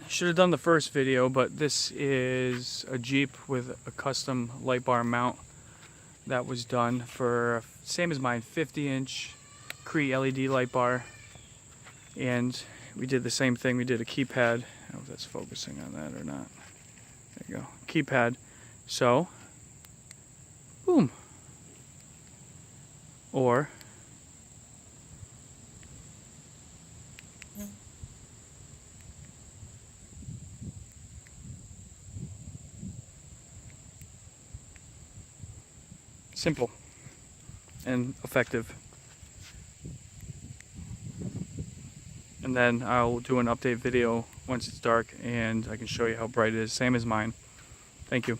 Should have done the first video, but this is a Jeep with a custom light bar mount that was done for, same as mine, 50-inch Cree LED light bar. And we did the same thing. We did a keypad. I don't know if that's focusing on that or not. There you go. Keypad. So, boom. Or simple and effective. And then I'll do an update video once it's dark and I can show you how bright it is, same as mine. Thank you.